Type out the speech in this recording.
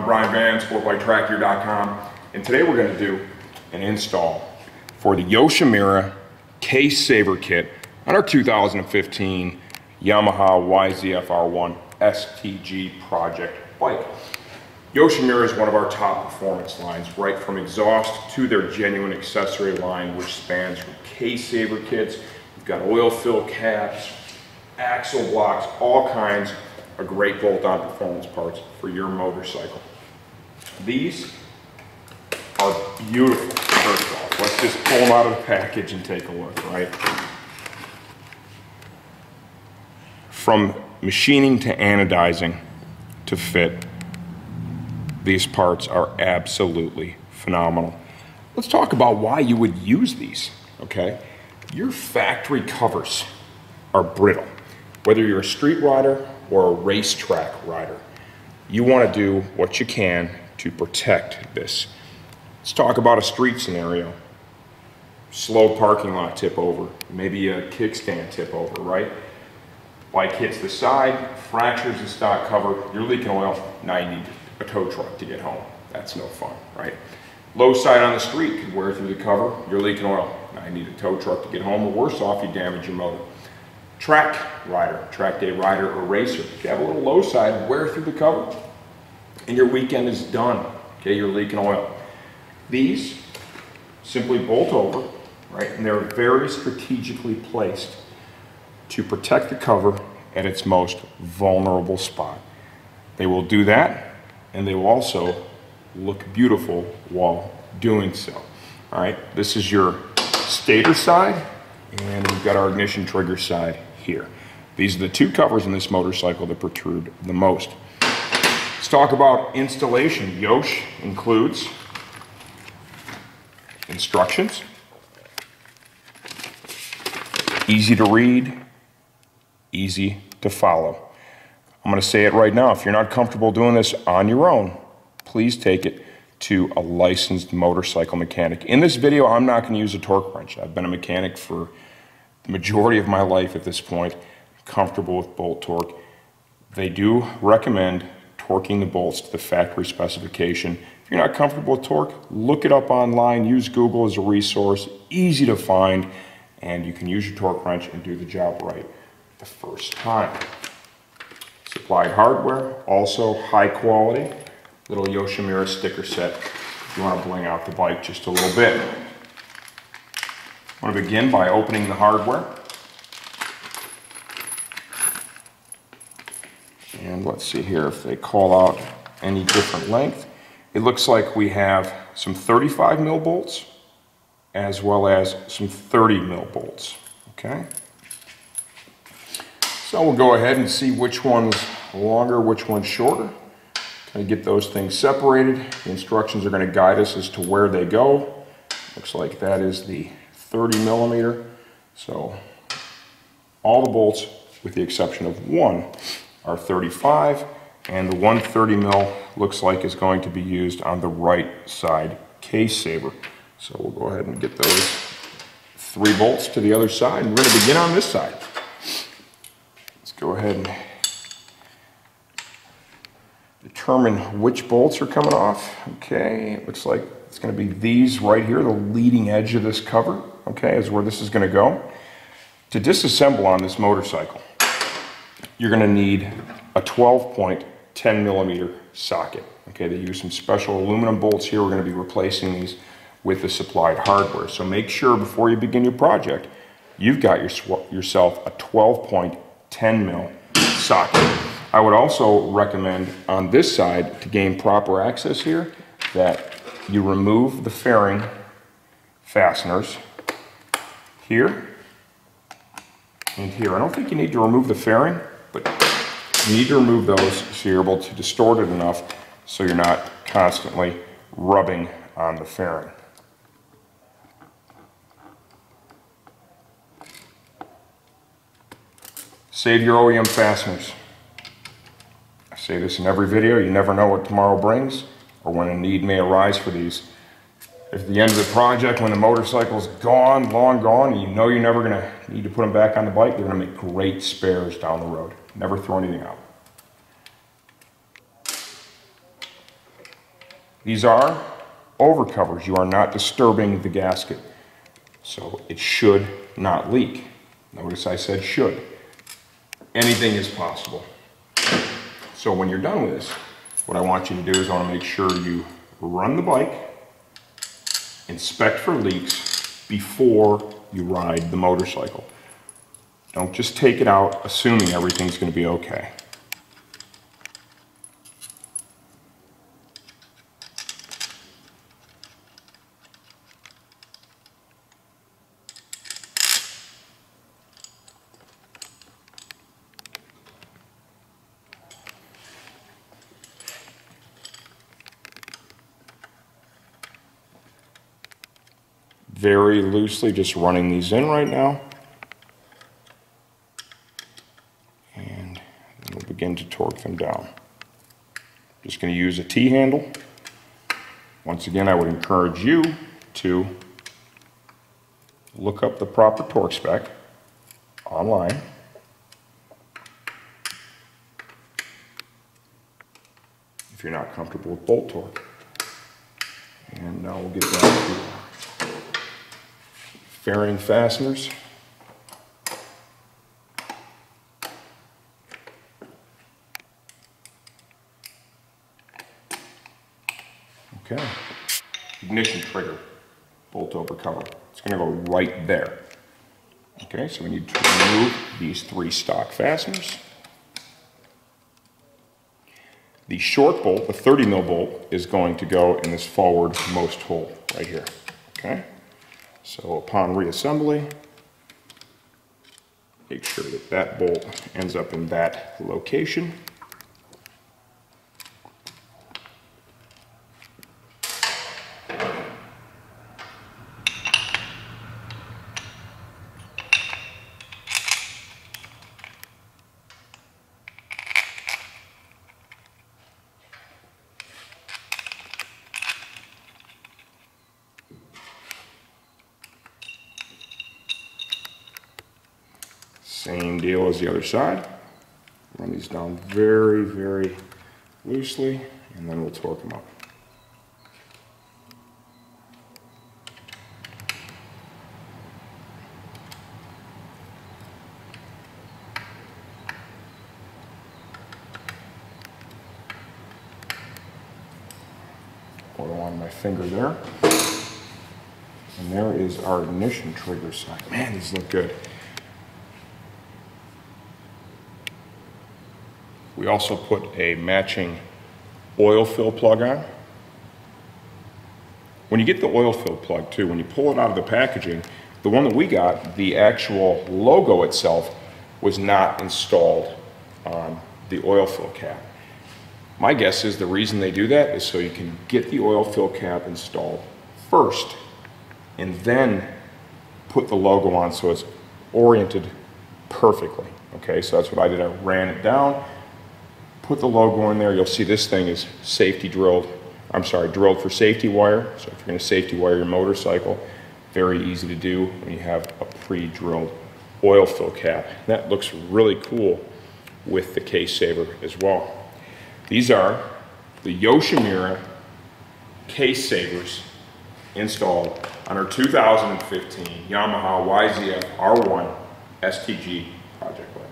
I'm Brian Van, sportbiketrackgear.com, and today we're going to do an install for the Yoshimura Case Saver Kit on our 2015 Yamaha YZF-R1 STG project bike. Yoshimura is one of our top performance lines, right from exhaust to their genuine accessory line, which spans from case saver kits. We've got oil fill caps, axle blocks, all kinds of great bolt-on performance parts for your motorcycle. These are beautiful. First off, let's just pull them out of the package and take a look, right? From machining to anodizing to fit, these parts are absolutely phenomenal. Let's talk about why you would use these, okay? Your factory covers are brittle. Whether you're a street rider or a racetrack rider, you want to do what you can to protect this. Let's talk about a street scenario. Slow parking lot tip over, maybe a kickstand tip over, right? Bike hits the side, fractures the stock cover, you're leaking oil, now you need a tow truck to get home. That's no fun, right? Low side on the street could wear through the cover, you're leaking oil, now you need a tow truck to get home, or worse off, you damage your motor. Track rider, track day rider or racer, if you have a little low side, wear through the cover, and your weekend is done, okay? You're leaking oil. These simply bolt over, right? And they're very strategically placed to protect the cover at its most vulnerable spot. They will do that, and they will also look beautiful while doing so. All right, this is your stator side, and we've got our ignition trigger side here. These are the two covers in this motorcycle that protrude the most. Let's talk about installation. Yosh includes instructions, easy to read, easy to follow. I'm going to say it right now. If you're not comfortable doing this on your own, please take it to a licensed motorcycle mechanic. In this video, I'm not going to use a torque wrench. I've been a mechanic for the majority of my life at this point. I'm comfortable with bolt torque. They do recommend torquing the bolts to the factory specification. If you're not comfortable with torque, look it up online. Use Google as a resource. Easy to find, and you can use your torque wrench and do the job right the first time. Supplied hardware, also high quality. Little Yoshimura sticker set if you want to bling out the bike just a little bit. I want to begin by opening the hardware. And let's see here if they call out any different length. It looks like we have some 35 mil bolts as well as some 30 mil bolts, okay? So we'll go ahead and see which one's longer, which one's shorter. Kind of get those things separated. The instructions are going to guide us as to where they go. Looks like that is the 30 millimeter. So all the bolts, with the exception of one, are 35, and the 130 mil looks like is going to be used on the right side case saver. So we'll go ahead and get those 3 bolts to the other side, and we're going to begin on this side. Let's go ahead and determine which bolts are coming off. Okay, it looks like it's going to be these right here, the leading edge of this cover, okay, is where this is going to go. To disassemble on this motorcycle, you're going to need a 12-point 10 millimeter socket. Okay, they use some special aluminum bolts here. We're going to be replacing these with the supplied hardware. So make sure before you begin your project, you've got yourself a 12-point 10 mil socket. I would also recommend on this side, to gain proper access here, that you remove the fairing fasteners here and here. I don't think you need to remove the fairing, but you need to remove those so you're able to distort it enough so you're not constantly rubbing on the fairing. Save your OEM fasteners. I say this in every video, you never know what tomorrow brings or when a need may arise for these. If at the end of the project, when the motorcycle's gone, long gone, and you know you're never gonna need to put them back on the bike, they're gonna make great spares down the road. Never throw anything out. These are overcovers. You are not disturbing the gasket, so it should not leak. Notice I said should. Anything is possible. So when you're done with this, what I want you to do is I want to make sure you run the bike, inspect for leaks before you ride the motorcycle. Don't just take it out assuming everything's going to be okay. Very loosely, just running these in right now. And we'll begin to torque them down. Just going to use a T-handle. Once again, I would encourage you to look up the proper torque spec online. If you're not comfortable with bolt torque. And now we'll get back to fairing fasteners. Okay. Ignition trigger, bolt over cover. It's going to go right there. Okay, so we need to remove these 3 stock fasteners. The short bolt, the 30 mil bolt, is going to go in this forward-most hole right here. Okay. So upon reassembly, make sure that that bolt ends up in that location. Same deal as the other side. Run these down very, very loosely, and then we'll torque them up. Oil on my finger there. And there is our ignition trigger side. Man, these look good. We also put a matching oil fill plug on. When you get the oil fill plug too, when you pull it out of the packaging, the one that we got, the actual logo itself was not installed on the oil fill cap. My guess is the reason they do that is so you can get the oil fill cap installed first and then put the logo on so it's oriented perfectly. Okay, so that's what I did. I ran it down, put the logo in there. You'll see this thing is drilled for safety wire. So if you're going to safety wire your motorcycle, very easy to do when you have a pre-drilled oil fill cap. That looks really cool with the Case Saver as well. These are the Yoshimura Case Savers installed on our 2015 Yamaha YZF-R1 STG project bike.